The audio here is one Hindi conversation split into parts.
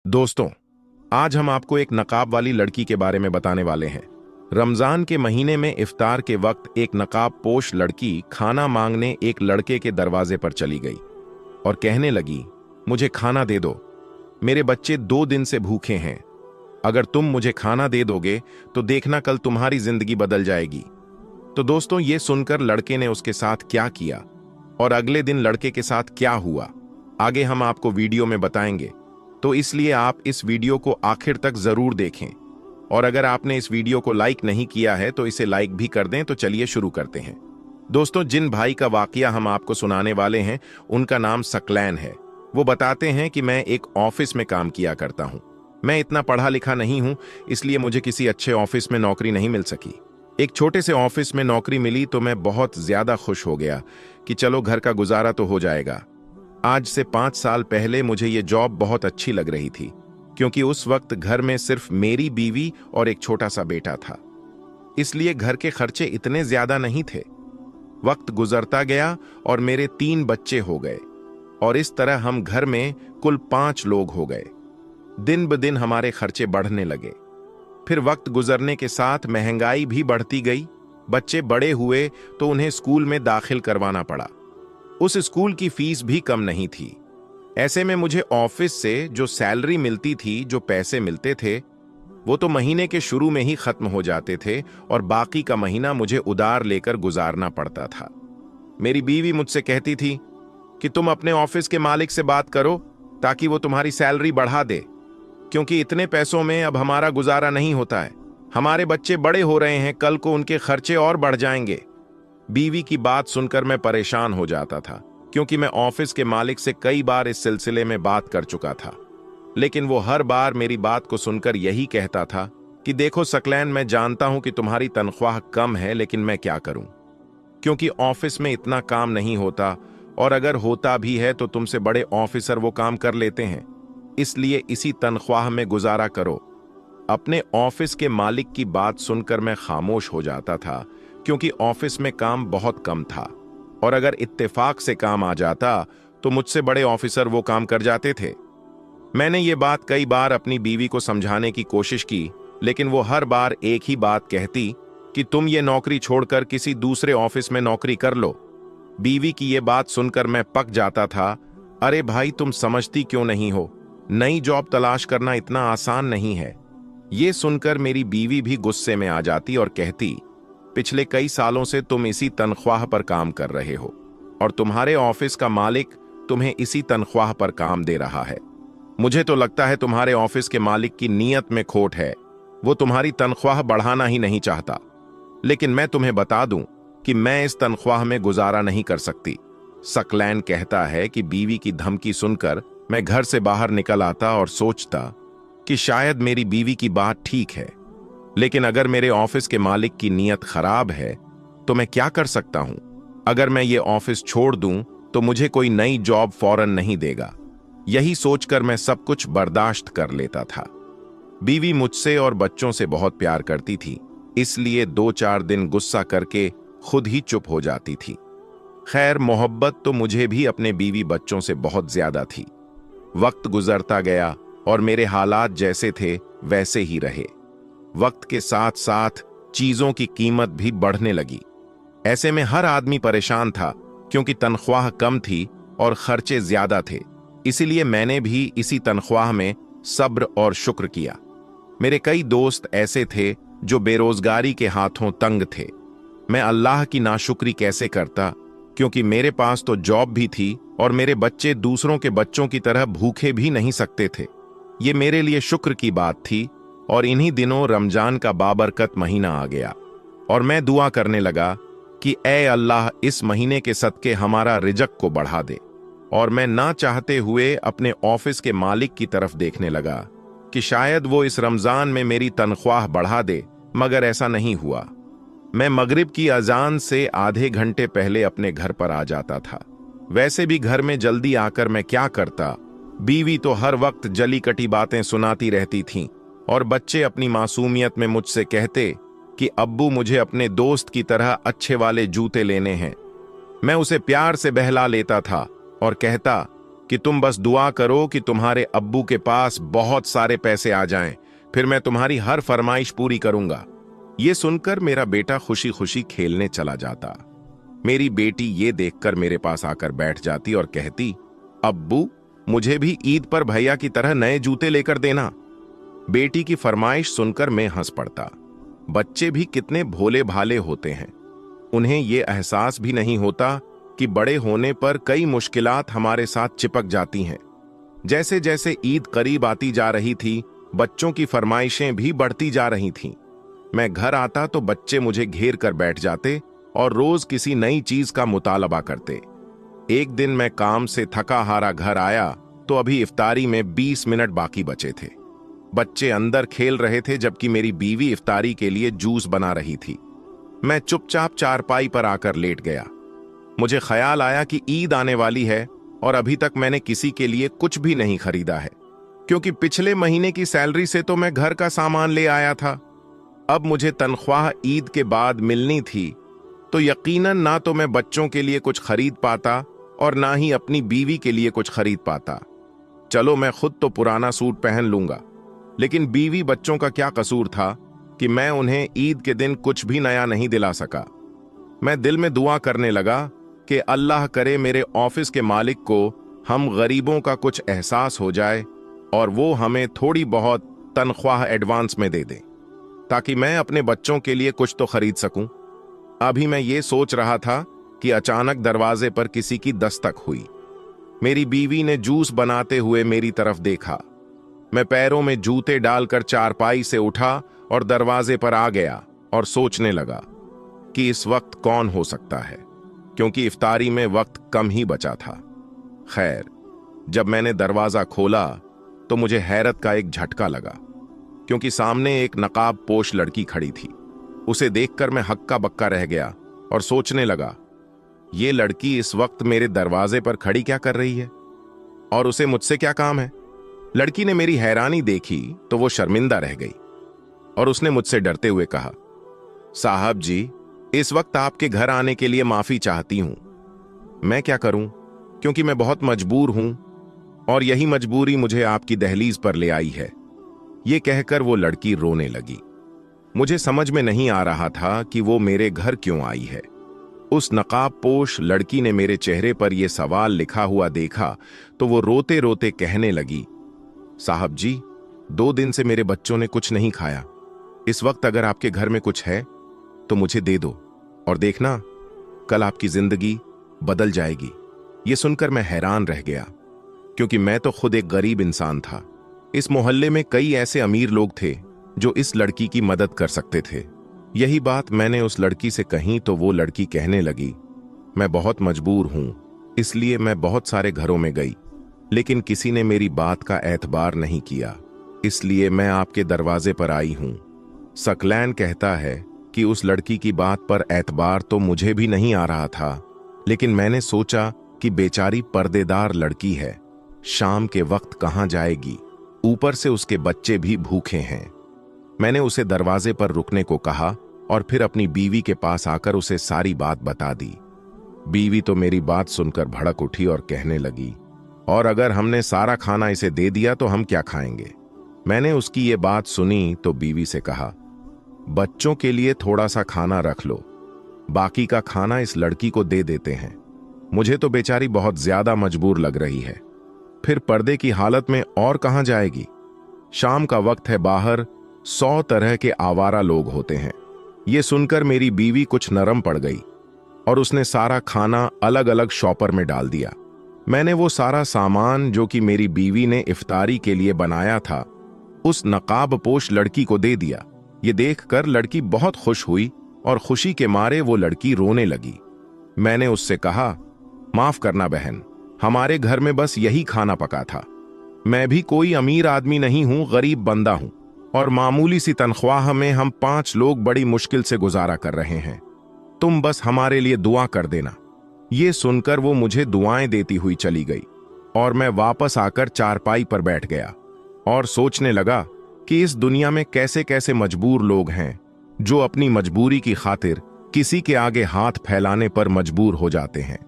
दोस्तों, आज हम आपको एक नकाब वाली लड़की के बारे में बताने वाले हैं। रमजान के महीने में इफ्तार के वक्त एक नकाब पोश लड़की खाना मांगने एक लड़के के दरवाजे पर चली गई और कहने लगी, मुझे खाना दे दो, मेरे बच्चे 2 दिन से भूखे हैं। अगर तुम मुझे खाना दे दोगे तो देखना कल तुम्हारी जिंदगी बदल जाएगी। तो दोस्तों, ये सुनकर लड़के ने उसके साथ क्या किया और अगले दिन लड़के के साथ क्या हुआ, आगे हम आपको वीडियो में बताएंगे। तो इसलिए आप इस वीडियो को आखिर तक जरूर देखें, और अगर आपने इस वीडियो को लाइक नहीं किया है तो इसे लाइक भी कर दें। तो चलिए शुरू करते हैं। दोस्तों, जिन भाई का वाकया हम आपको सुनाने वाले हैं उनका नाम सकलैन है। वो बताते हैं कि मैं एक ऑफिस में काम किया करता हूं। मैं इतना पढ़ा लिखा नहीं हूं, इसलिए मुझे किसी अच्छे ऑफिस में नौकरी नहीं मिल सकी। एक छोटे से ऑफिस में नौकरी मिली तो मैं बहुत ज्यादा खुश हो गया कि चलो घर का गुजारा तो हो जाएगा। आज से 5 साल पहले मुझे ये जॉब बहुत अच्छी लग रही थी, क्योंकि उस वक्त घर में सिर्फ मेरी बीवी और एक छोटा सा बेटा था, इसलिए घर के खर्चे इतने ज्यादा नहीं थे। वक्त गुजरता गया और मेरे 3 बच्चे हो गए, और इस तरह हम घर में कुल 5 लोग हो गए। दिन ब दिन हमारे खर्चे बढ़ने लगे। फिर वक्त गुजरने के साथ महंगाई भी बढ़ती गई। बच्चे बड़े हुए तो उन्हें स्कूल में दाखिल करवाना पड़ा। उस स्कूल की फीस भी कम नहीं थी। ऐसे में मुझे ऑफिस से जो सैलरी मिलती थी, जो पैसे मिलते थे, वो तो महीने के शुरू में ही खत्म हो जाते थे और बाकी का महीना मुझे उधार लेकर गुजारना पड़ता था। मेरी बीवी मुझसे कहती थी कि तुम अपने ऑफिस के मालिक से बात करो ताकि वो तुम्हारी सैलरी बढ़ा दे, क्योंकि इतने पैसों में अब हमारा गुजारा नहीं होता है। हमारे बच्चे बड़े हो रहे हैं, कल को उनके खर्चे और बढ़ जाएंगे। बीवी की बात सुनकर मैं परेशान हो जाता था, क्योंकि मैं ऑफिस के मालिक से कई बार इस सिलसिले में बात कर चुका था, लेकिन वो हर बार मेरी बात को सुनकर यही कहता था कि देखो सकलैन, मैं जानता हूं कि तुम्हारी तनख्वाह कम है, लेकिन मैं क्या करूं, क्योंकि ऑफिस में इतना काम नहीं होता, और अगर होता भी है तो तुमसे बड़े ऑफिसर वो काम कर लेते हैं, इसलिए इसी तनख्वाह में गुजारा करो। अपने ऑफिस के मालिक की बात सुनकर मैं खामोश हो जाता था, क्योंकि ऑफिस में काम बहुत कम था, और अगर इत्तेफाक से काम आ जाता तो मुझसे बड़े ऑफिसर वो काम कर जाते थे। मैंने ये बात कई बार अपनी बीवी को समझाने की कोशिश की, लेकिन वो हर बार एक ही बात कहती कि तुम ये नौकरी छोड़कर किसी दूसरे ऑफिस में नौकरी कर लो। बीवी की ये बात सुनकर मैं पक जाता था। अरे भाई, तुम समझती क्यों नहीं हो, नई जॉब तलाश करना इतना आसान नहीं है। ये सुनकर मेरी बीवी भी गुस्से में आ जाती और कहती, पिछले कई सालों से तुम इसी तनख्वाह पर काम कर रहे हो, और तुम्हारे ऑफिस का मालिक तुम्हें इसी तनख्वाह पर काम दे रहा है। मुझे तो लगता है तुम्हारे ऑफिस के मालिक की नीयत में खोट है, वो तुम्हारी तनख्वाह बढ़ाना ही नहीं चाहता। लेकिन मैं तुम्हें बता दूं कि मैं इस तनख्वाह में गुजारा नहीं कर सकती। सकलैन कहता है कि बीवी की धमकी सुनकर मैं घर से बाहर निकल आता और सोचता कि शायद मेरी बीवी की बात ठीक है, लेकिन अगर मेरे ऑफिस के मालिक की नीयत खराब है तो मैं क्या कर सकता हूं। अगर मैं ये ऑफिस छोड़ दूं तो मुझे कोई नई जॉब फौरन नहीं देगा। यही सोचकर मैं सब कुछ बर्दाश्त कर लेता था। बीवी मुझसे और बच्चों से बहुत प्यार करती थी, इसलिए 2-4 दिन गुस्सा करके खुद ही चुप हो जाती थी। खैर, मोहब्बत तो मुझे भी अपने बीवी बच्चों से बहुत ज्यादा थी। वक्त गुजरता गया और मेरे हालात जैसे थे वैसे ही रहे। वक्त के साथ साथ चीजों की कीमत भी बढ़ने लगी। ऐसे में हर आदमी परेशान था, क्योंकि तनख्वाह कम थी और खर्चे ज्यादा थे। इसीलिए मैंने भी इसी तनख्वाह में सब्र और शुक्र किया। मेरे कई दोस्त ऐसे थे जो बेरोजगारी के हाथों तंग थे। मैं अल्लाह की नाशुक्री कैसे करता, क्योंकि मेरे पास तो जॉब भी थी और मेरे बच्चे दूसरों के बच्चों की तरह भूखे भी नहीं सकते थे। ये मेरे लिए शुक्र की बात थी। और इन्हीं दिनों रमजान का बाबरकत महीना आ गया, और मैं दुआ करने लगा कि ऐ अल्लाह, इस महीने के सदके हमारा रिजक को बढ़ा दे। और मैं ना चाहते हुए अपने ऑफिस के मालिक की तरफ देखने लगा कि शायद वो इस रमजान में मेरी तनख्वाह बढ़ा दे, मगर ऐसा नहीं हुआ। मैं मगरिब की अजान से आधे घंटे पहले अपने घर पर आ जाता था। वैसे भी घर में जल्दी आकर मैं क्या करता, बीवी तो हर वक्त जली कटी बातें सुनाती रहती थीं, और बच्चे अपनी मासूमियत में मुझसे कहते कि अब्बू मुझे अपने दोस्त की तरह अच्छे वाले जूते लेने हैं। मैं उसे प्यार से बहला लेता था और कहता कि तुम बस दुआ करो कि तुम्हारे अब्बू के पास बहुत सारे पैसे आ जाएं, फिर मैं तुम्हारी हर फरमाइश पूरी करूंगा। ये सुनकर मेरा बेटा खुशी खुशी खेलने चला जाता। मेरी बेटी ये देखकर मेरे पास आकर बैठ जाती और कहती, अब्बू मुझे भी ईद पर भैया की तरह नए जूते लेकर देना। बेटी की फरमाइश सुनकर मैं हंस पड़ता। बच्चे भी कितने भोले भाले होते हैं। उन्हें यह एहसास भी नहीं होता कि बड़े होने पर कई मुश्किलात हमारे साथ चिपक जाती हैं। जैसे जैसे ईद करीब आती जा रही थी, बच्चों की फरमाइशें भी बढ़ती जा रही थीं। मैं घर आता तो बच्चे मुझे घेर कर बैठ जाते और रोज किसी नई चीज का मुतालबा करते। एक दिन मैं काम से थका हारा घर आया तो अभी इफ्तारी में 20 मिनट बाकी बचे थे। बच्चे अंदर खेल रहे थे जबकि मेरी बीवी इफ्तारी के लिए जूस बना रही थी। मैं चुपचाप चारपाई पर आकर लेट गया। मुझे ख्याल आया कि ईद आने वाली है और अभी तक मैंने किसी के लिए कुछ भी नहीं खरीदा है, क्योंकि पिछले महीने की सैलरी से तो मैं घर का सामान ले आया था। अब मुझे तनख्वाह ईद के बाद मिलनी थी, तो यकीनन ना तो मैं बच्चों के लिए कुछ खरीद पाता और ना ही अपनी बीवी के लिए कुछ खरीद पाता। चलो मैं खुद तो पुराना सूट पहन लूंगा, लेकिन बीवी बच्चों का क्या कसूर था कि मैं उन्हें ईद के दिन कुछ भी नया नहीं दिला सका। मैं दिल में दुआ करने लगा कि अल्लाह करे मेरे ऑफिस के मालिक को हम गरीबों का कुछ एहसास हो जाए और वो हमें थोड़ी बहुत तनख्वाह एडवांस में दे दे, ताकि मैं अपने बच्चों के लिए कुछ तो खरीद सकूं। अभी मैं ये सोच रहा था कि अचानक दरवाजे पर किसी की दस्तक हुई। मेरी बीवी ने जूस बनाते हुए मेरी तरफ देखा। मैं पैरों में जूते डालकर चारपाई से उठा और दरवाजे पर आ गया और सोचने लगा कि इस वक्त कौन हो सकता है, क्योंकि इफ्तारी में वक्त कम ही बचा था। खैर, जब मैंने दरवाजा खोला तो मुझे हैरत का एक झटका लगा, क्योंकि सामने एक नकाब पोश लड़की खड़ी थी। उसे देखकर मैं हक्का बक्का रह गया और सोचने लगा, ये लड़की इस वक्त मेरे दरवाजे पर खड़ी क्या कर रही है और उसे मुझसे क्या काम है। लड़की ने मेरी हैरानी देखी तो वो शर्मिंदा रह गई और उसने मुझसे डरते हुए कहा, साहब जी, इस वक्त आपके घर आने के लिए माफी चाहती हूं। मैं क्या करूं, क्योंकि मैं बहुत मजबूर हूं और यही मजबूरी मुझे आपकी दहलीज पर ले आई है। ये कहकर वो लड़की रोने लगी। मुझे समझ में नहीं आ रहा था कि वो मेरे घर क्यों आई है। उस नकाब पोश लड़की ने मेरे चेहरे पर यह सवाल लिखा हुआ देखा तो वो रोते रोते कहने लगी, साहब जी, 2 दिन से मेरे बच्चों ने कुछ नहीं खाया। इस वक्त अगर आपके घर में कुछ है तो मुझे दे दो और देखना, कल आपकी जिंदगी बदल जाएगी। ये सुनकर मैं हैरान रह गया, क्योंकि मैं तो खुद एक गरीब इंसान था। इस मोहल्ले में कई ऐसे अमीर लोग थे जो इस लड़की की मदद कर सकते थे। यही बात मैंने उस लड़की से कही तो वो लड़की कहने लगी, मैं बहुत मजबूर हूं, इसलिए मैं बहुत सारे घरों में गई, लेकिन किसी ने मेरी बात का एतबार नहीं किया, इसलिए मैं आपके दरवाजे पर आई हूं। सकलैन कहता है कि उस लड़की की बात पर एतबार तो मुझे भी नहीं आ रहा था, लेकिन मैंने सोचा कि बेचारी पर्देदार लड़की है, शाम के वक्त कहां जाएगी, ऊपर से उसके बच्चे भी भूखे हैं। मैंने उसे दरवाजे पर रुकने को कहा और फिर अपनी बीवी के पास आकर उसे सारी बात बता दी। बीवी तो मेरी बात सुनकर भड़क उठी और कहने लगी, और अगर हमने सारा खाना इसे दे दिया तो हम क्या खाएंगे। मैंने उसकी ये बात सुनी तो बीवी से कहा, बच्चों के लिए थोड़ा सा खाना रख लो, बाकी का खाना इस लड़की को दे देते हैं। मुझे तो बेचारी बहुत ज्यादा मजबूर लग रही है, फिर पर्दे की हालत में और कहां जाएगी। शाम का वक्त है, बाहर 100 तरह के आवारा लोग होते हैं। ये सुनकर मेरी बीवी कुछ नरम पड़ गई और उसने सारा खाना अलग अलग शॉपर में डाल दिया। मैंने वो सारा सामान जो कि मेरी बीवी ने इफ्तारी के लिए बनाया था उस नकाब पोश लड़की को दे दिया। ये देखकर लड़की बहुत खुश हुई और खुशी के मारे वो लड़की रोने लगी। मैंने उससे कहा, माफ करना बहन, हमारे घर में बस यही खाना पका था। मैं भी कोई अमीर आदमी नहीं हूं, गरीब बंदा हूं और मामूली सी तनख्वाह में हम 5 लोग बड़ी मुश्किल से गुजारा कर रहे हैं। तुम बस हमारे लिए दुआ कर देना। ये सुनकर वो मुझे दुआएं देती हुई चली गई और मैं वापस आकर चारपाई पर बैठ गया और सोचने लगा कि इस दुनिया में कैसे कैसे मजबूर लोग हैं जो अपनी मजबूरी की खातिर किसी के आगे हाथ फैलाने पर मजबूर हो जाते हैं।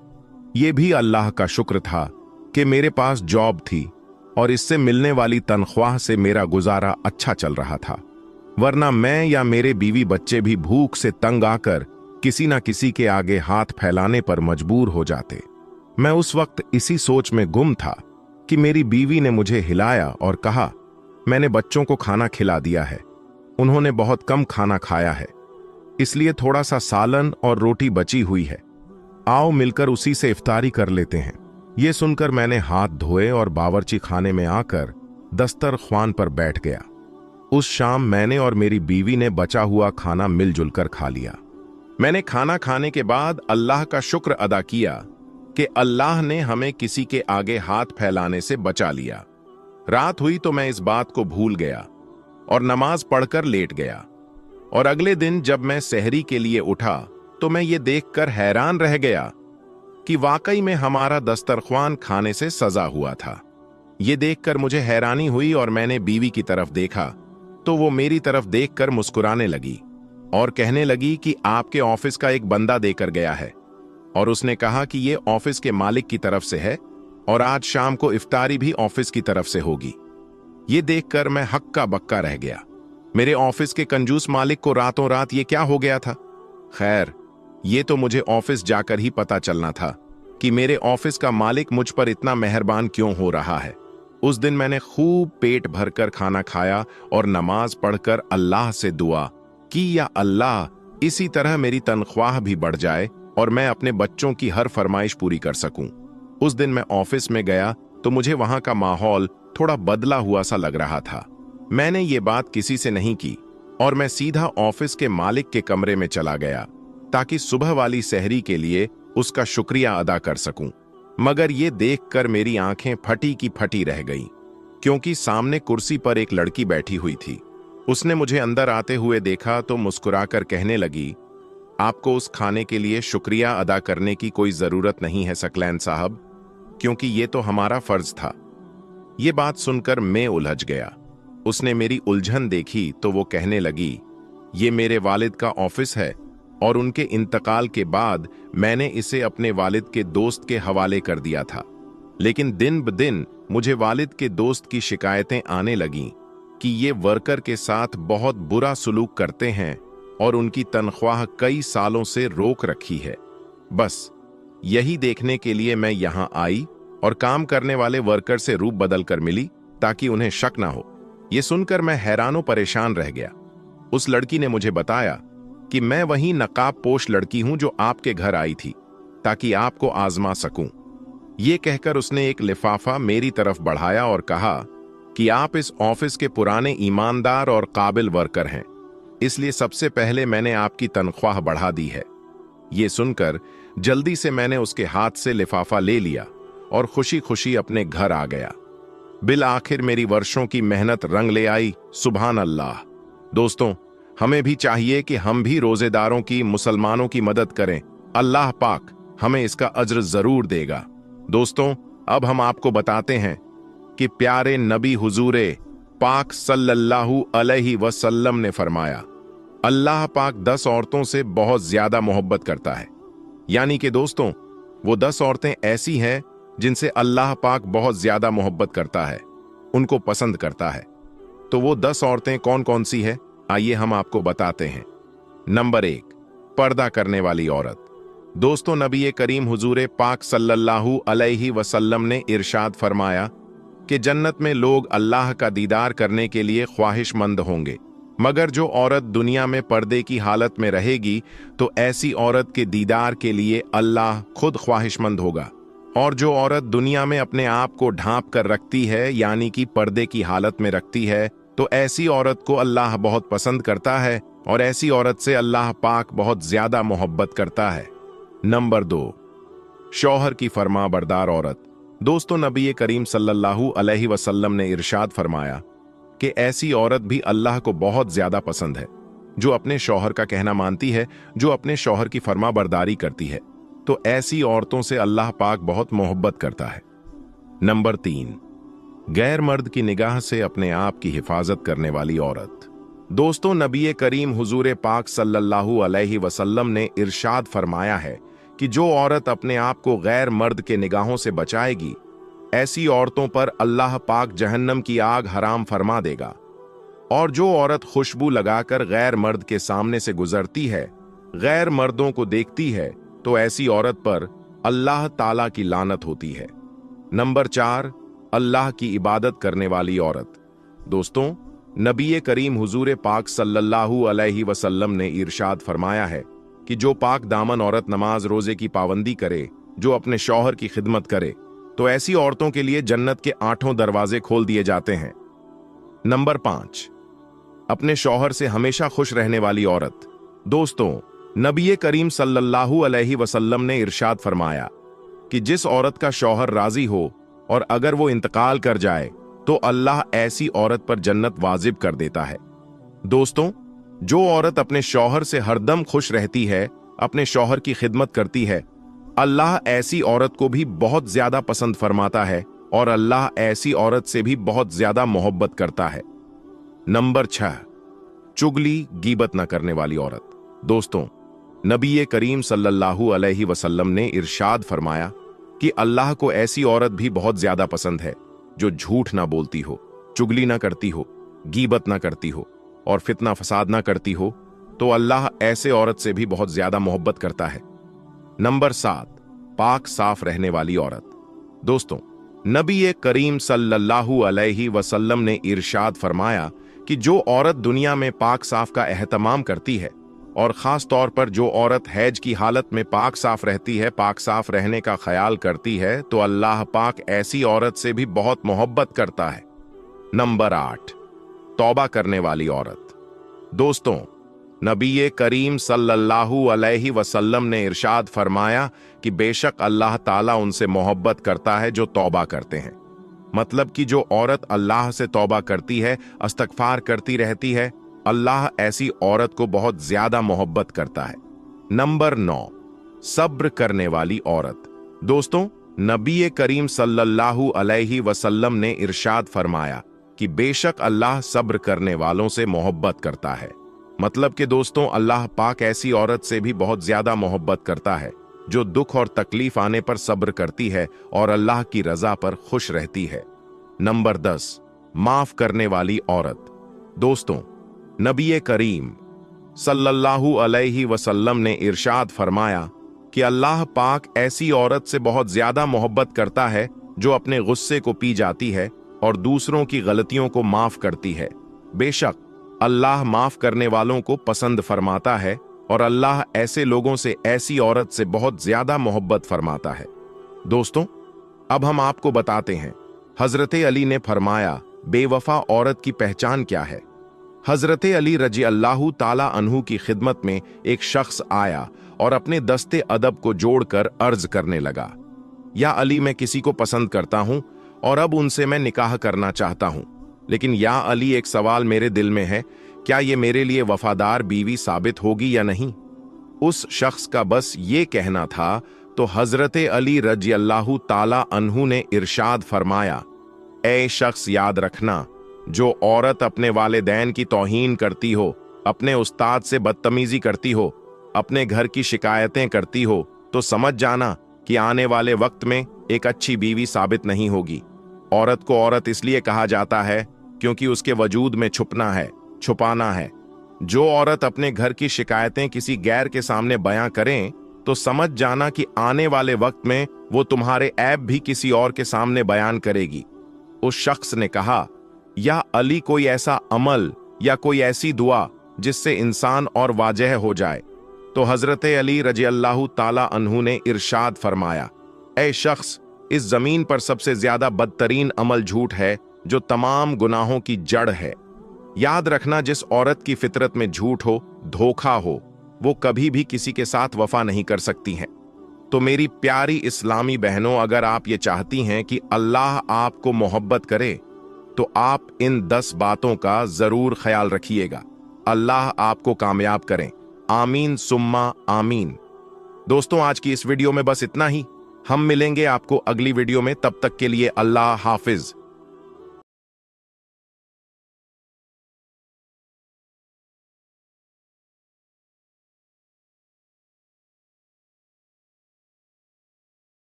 ये भी अल्लाह का शुक्र था कि मेरे पास जॉब थी और इससे मिलने वाली तनख्वाह से मेरा गुजारा अच्छा चल रहा था, वरना मैं या मेरे बीवी बच्चे भी भूख से तंग आकर किसी ना किसी के आगे हाथ फैलाने पर मजबूर हो जाते। मैं उस वक्त इसी सोच में गुम था कि मेरी बीवी ने मुझे हिलाया और कहा, मैंने बच्चों को खाना खिला दिया है, उन्होंने बहुत कम खाना खाया है, इसलिए थोड़ा सा सालन और रोटी बची हुई है, आओ मिलकर उसी से इफ्तारी कर लेते हैं। ये सुनकर मैंने हाथ धोए और बावर्ची खाने में आकर दस्तरख्वान पर बैठ गया। उस शाम मैंने और मेरी बीवी ने बचा हुआ खाना मिलजुल कर खा लिया। मैंने खाना खाने के बाद अल्लाह का शुक्र अदा किया कि अल्लाह ने हमें किसी के आगे हाथ फैलाने से बचा लिया। रात हुई तो मैं इस बात को भूल गया और नमाज पढ़कर लेट गया, और अगले दिन जब मैं सहरी के लिए उठा तो मैं ये देखकर हैरान रह गया कि वाकई में हमारा दस्तरख्वान खाने से सजा हुआ था। ये देखकर मुझे हैरानी हुई और मैंने बीवी की तरफ देखा तो वो मेरी तरफ देखकर मुस्कुराने लगी और कहने लगी कि आपके ऑफिस का एक बंदा देकर गया है और उसने कहा कि ये ऑफिस के मालिक की तरफ से है और आज शाम को इफ्तारी भी ऑफिस की तरफ से होगी। ये देखकर मैं हक्का बक्का रह गया। मेरे ऑफिस के कंजूस मालिक को रातों रात ये क्या हो गया था? खैर, ये तो मुझे ऑफिस जाकर ही पता चलना था कि मेरे ऑफिस का मालिक मुझ पर इतना मेहरबान क्यों हो रहा है। उस दिन मैंने खूब पेट भरकर खाना खाया और नमाज पढ़कर अल्लाह से दुआ कि या अल्लाह, इसी तरह मेरी तनख्वाह भी बढ़ जाए और मैं अपने बच्चों की हर फरमाइश पूरी कर सकूं। उस दिन मैं ऑफिस में गया तो मुझे वहां का माहौल थोड़ा बदला हुआ सा लग रहा था। मैंने ये बात किसी से नहीं की और मैं सीधा ऑफिस के मालिक के कमरे में चला गया ताकि सुबह वाली सहरी के लिए उसका शुक्रिया अदा कर सकूं। मगर ये देखकर मेरी आंखें फटी की फटी रह गईं, क्योंकि सामने कुर्सी पर एक लड़की बैठी हुई थी। उसने मुझे अंदर आते हुए देखा तो मुस्कुराकर कहने लगी, आपको उस खाने के लिए शुक्रिया अदा करने की कोई जरूरत नहीं है सकलैन साहब, क्योंकि ये तो हमारा फर्ज था। ये बात सुनकर मैं उलझ गया। उसने मेरी उलझन देखी तो वो कहने लगी, ये मेरे वालिद का ऑफिस है और उनके इंतकाल के बाद मैंने इसे अपने वालिद के दोस्त के हवाले कर दिया था, लेकिन दिन ब दिन मुझे वालिद के दोस्त की शिकायतें आने लगीं कि ये वर्कर के साथ बहुत बुरा सलूक करते हैं और उनकी तनख्वाह कई सालों से रोक रखी है। बस यही देखने के लिए मैं यहाँ आई और काम करने वाले वर्कर से रूप बदल कर मिली ताकि उन्हें शक ना हो। ये सुनकर मैं हैरानो परेशान रह गया। उस लड़की ने मुझे बताया कि मैं वही नकाब पोश लड़की हूं जो आपके घर आई थी ताकि आपको आजमा सकूं। ये कहकर उसने एक लिफाफा मेरी तरफ बढ़ाया और कहा कि आप इस ऑफिस के पुराने ईमानदार और काबिल वर्कर हैं, इसलिए सबसे पहले मैंने आपकी तनख्वाह बढ़ा दी है। ये सुनकर जल्दी से मैंने उसके हाथ से लिफाफा ले लिया और खुशी खुशी अपने घर आ गया। बिल आखिर मेरी वर्षों की मेहनत रंग ले आई। सुभान अल्लाह। दोस्तों, हमें भी चाहिए कि हम भी रोजेदारों की, मुसलमानों की मदद करें। अल्लाह पाक हमें इसका अज्र जरूर देगा। दोस्तों, अब हम आपको बताते हैं कि प्यारे नबी हुजूरे पाक सल्लल्लाहु अलैहि वसल्लम ने फरमाया, अल्लाह पाक 10 औरतों से बहुत ज्यादा मोहब्बत करता है। यानी कि दोस्तों, वो 10 औरतें ऐसी हैं जिनसे अल्लाह पाक बहुत ज्यादा मोहब्बत करता है, उनको पसंद करता है। तो वो 10 औरतें कौन कौन सी है, आइए हम आपको बताते हैं। नंबर 1, पर्दा करने वाली औरत। दोस्तों, नबी करीम हुजूरे पाक सल्लल्लाहु अलैहि वसल्लम ने इरशाद फरमाया कि जन्नत में लोग अल्लाह का दीदार करने के लिए ख्वाहिशमंद होंगे, मगर जो औरत दुनिया में पर्दे की हालत में रहेगी तो ऐसी औरत के दीदार के लिए अल्लाह खुद ख्वाहिशमंद होगा। और जो औरत दुनिया में अपने आप को ढांप कर रखती है, यानी कि पर्दे की हालत में रखती है, तो ऐसी औरत को अल्लाह बहुत पसंद करता है और ऐसी औरत से अल्लाह पाक बहुत ज्यादा मोहब्बत करता है। नंबर 2, शौहर की फरमाबरदार औरत। दोस्तों, नबी करीम सल्लल्लाहु अलैहि वसल्लम ने इरशाद फरमाया कि ऐसी औरत भी अल्लाह को बहुत ज्यादा पसंद है जो अपने शौहर का कहना मानती है, जो अपने शौहर की फरमाबरदारी करती है। तो ऐसी औरतों से अल्लाह पाक बहुत मोहब्बत करता है। नंबर 3, गैर मर्द की निगाह से अपने आप की हिफाजत करने वाली औरत। दोस्तों, नबी करीम हुजूर पाक सल्लल्लाहु अलैहि वसल्लम ने इरशाद फरमाया है कि जो औरत अपने आप को गैर मर्द के निगाहों से बचाएगी, ऐसी औरतों पर अल्लाह पाक जहन्नम की आग हराम फरमा देगा। और जो औरत खुशबू लगाकर गैर मर्द के सामने से गुजरती है, गैर मर्दों को देखती है, तो ऐसी औरत पर अल्लाह ताला की लानत होती है। नंबर 4, अल्लाह की इबादत करने वाली औरत। दोस्तों, नबी करीम हुजूर पाक सल्लल्लाहु अलैहि वसल्लम ने इरशाद फरमाया है कि जो पाक दामन औरत नमाज रोजे की पाबंदी करे, जो अपने शौहर की खिदमत करे, तो ऐसी औरतों के लिए जन्नत के 8 दरवाजे खोल दिए जाते हैं। नंबर 5, अपने शौहर से हमेशा खुश रहने वाली औरत। दोस्तों, नबी करीम सल्लल्लाहु अलैहि वसल्लम ने इरशाद फरमाया कि जिस औरत का शौहर राजी हो और अगर वो इंतकाल कर जाए तो अल्लाह ऐसी औरत पर जन्नत वाजिब कर देता है। दोस्तों, जो औरत अपने शौहर से हरदम खुश रहती है, अपने शौहर की खिदमत करती है, अल्लाह ऐसी औरत को भी बहुत ज्यादा पसंद फरमाता है और अल्लाह ऐसी औरत से भी बहुत ज्यादा मोहब्बत करता है। नंबर 6, चुगली गीबत न करने वाली औरत। दोस्तों, नबी करीम सल्लल्लाहु अलैहि वसल्लम ने इरशाद फरमाया कि अल्लाह को ऐसी औरत भी बहुत ज्यादा पसंद है जो झूठ ना बोलती हो, चुगली ना करती हो, गीबत ना करती हो और फितना फसाद ना करती हो, तो अल्लाह ऐसे औरत से भी बहुत ज्यादा मोहब्बत करता है। नंबर 7, पाक साफ रहने वाली औरत। दोस्तों, नबी करीम सल्लल्लाहु अलैहि वसल्लम ने इरशाद फरमाया कि जो औरत दुनिया में पाक साफ का एहतमाम करती है और खास तौर पर जो औरत हैज की हालत में पाक साफ रहती है, पाक साफ रहने का ख्याल करती है, तो अल्लाह पाक ऐसी औरत से भी बहुत मोहब्बत करता है। नंबर 8, तौबा करने वाली औरत। दोस्तों, नबी करीम सल्लल्लाहु अलैहि वसल्लम ने इरशाद फरमाया कि बेशक अल्लाह ताला उनसे मोहब्बत करता है जो तौबा करते हैं। मतलब कि जो औरत अल्लाह से तौबा करती है, इस्तगफार करती रहती है, अल्लाह ऐसी औरत को बहुत ज्यादा मोहब्बत करता है। नंबर 9, सब्र करने वाली औरत। दोस्तों, नबी करीम सल्लल्लाहु अलैहि वसल्लम ने इरशाद फरमाया कि बेशक अल्लाह सब्र करने वालों से मोहब्बत करता है। मतलब कि दोस्तों, अल्लाह पाक ऐसी औरत से भी बहुत ज्यादा मोहब्बत करता है जो दुख और तकलीफ आने पर सब्र करती है और अल्लाह की रजा पर खुश रहती है। नंबर 10, माफ करने वाली औरत। दोस्तों, नबी करीम सल्लल्लाहु अलैहि वसल्लम ने इरशाद फरमाया कि अल्लाह पाक ऐसी औरत से बहुत ज्यादा मोहब्बत करता है जो अपने गुस्से को पी जाती है और दूसरों की गलतियों को माफ करती है। बेशक अल्लाह माफ करने वालों को पसंद फरमाता है और अल्लाह ऐसे लोगों से, ऐसी औरत से बहुत ज्यादा मोहब्बत फरमाता है। दोस्तों, अब हम आपको बताते हैं हजरत अली ने फरमाया बेवफा औरत की पहचान क्या है। हजरत अली रजी अल्लाहु ताला अन्हु की खिदमत में एक शख्स आया और अपने दस्ते अदब को जोड़कर अर्ज करने लगा, या अली, मैं किसी को पसंद करता हूं और अब उनसे मैं निकाह करना चाहता हूं, लेकिन या अली, एक सवाल मेरे दिल में है, क्या ये मेरे लिए वफादार बीवी साबित होगी या नहीं। उस शख्स का बस ये कहना था तो हजरत अली रजी अल्लाहु ताला अन्हु ने इरशाद फरमाया, ऐ शख्स, याद रखना, जो औरत अपने वालिदैन की तौहीन करती हो, अपने उस्ताद से बदतमीजी करती हो, अपने घर की शिकायतें करती हो, तो समझ जाना कि आने वाले वक्त में एक अच्छी बीवी साबित नहीं होगी। औरत को औरत इसलिए कहा जाता है क्योंकि उसके वजूद में छुपना है, छुपाना है। जो औरत अपने घर की शिकायतें किसी गैर के सामने बयां करें, तो समझ जाना कि आने वाले वक्त में वो तुम्हारे ऐब भी किसी और के सामने बयान करेगी। उस शख्स ने कहा, या अली, कोई ऐसा अमल या कोई ऐसी दुआ जिससे इंसान और वाजह हो जाए। तो हजरत अली रजी अल्लाहु ताला अन्हु ने इरशाद फरमाया, ऐ शख्स, इस जमीन पर सबसे ज्यादा बदतरीन अमल झूठ है जो तमाम गुनाहों की जड़ है। याद रखना, जिस औरत की फितरत में झूठ हो, धोखा हो, वो कभी भी किसी के साथ वफा नहीं कर सकती हैं। तो मेरी प्यारी इस्लामी बहनों, अगर आप ये चाहती हैं कि अल्लाह आपको मोहब्बत करे, तो आप इन 10 बातों का जरूर ख्याल रखिएगा। अल्लाह आपको कामयाब करें। आमीन सुम्मा आमीन। दोस्तों, आज की इस वीडियो में बस इतना ही। हम मिलेंगे आपको अगली वीडियो में, तब तक के लिए अल्लाह हाफिज।